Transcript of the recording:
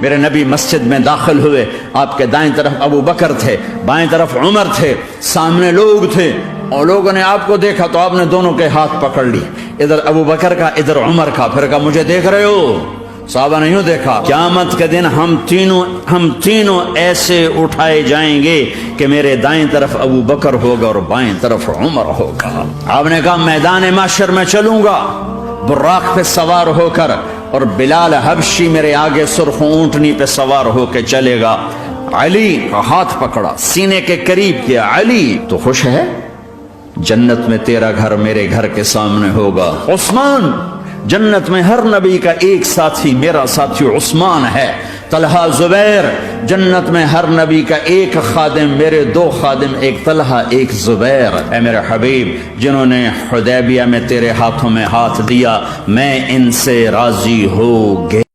میرے نبی مسجد میں داخل ہوئے، آپ کے دائیں طرف ابو بکر تھے، بائیں طرف عمر تھے، سامنے لوگ تھے، اور لوگوں نے آپ کو دیکھا تو آپ نے دونوں کے ہاتھ پکڑ لی، ادھر ابو بکر کا ادھر عمر کا، پھر کہا مجھے دیکھ رہے ہو؟ صحابہ نے یوں دیکھا، قیامت کے دن ہم تینوں ایسے اٹھائے جائیں گے کہ میرے دائیں طرف ابو بکر ہوگا اور بائیں طرف عمر ہوگا۔ آپ نے کہا میدان محشر میں چلوں گا براق پہ سوار ہو کر، اور بلال حبشی میرے آگے سرخ اونٹنی پہ سوار ہو کے چلے گا۔ علی کا ہاتھ پکڑا، سینے کے قریب کیا، علی تو خوش ہے؟ جنت میں تیرا گھر میرے گھر کے سامنے ہوگا۔ عثمان، جنت میں ہر نبی کا ایک ساتھی میرا ساتھی عثمان ہے۔ طلحہ، زبیر، جنت میں ہر نبی کا ایک خادم میرے دو خادم، ایک طلحہ ایک زبیر۔ اے میرے حبیب، جنہوں نے حدیبیہ میں تیرے ہاتھوں میں ہاتھ دیا، میں ان سے راضی ہو گیا۔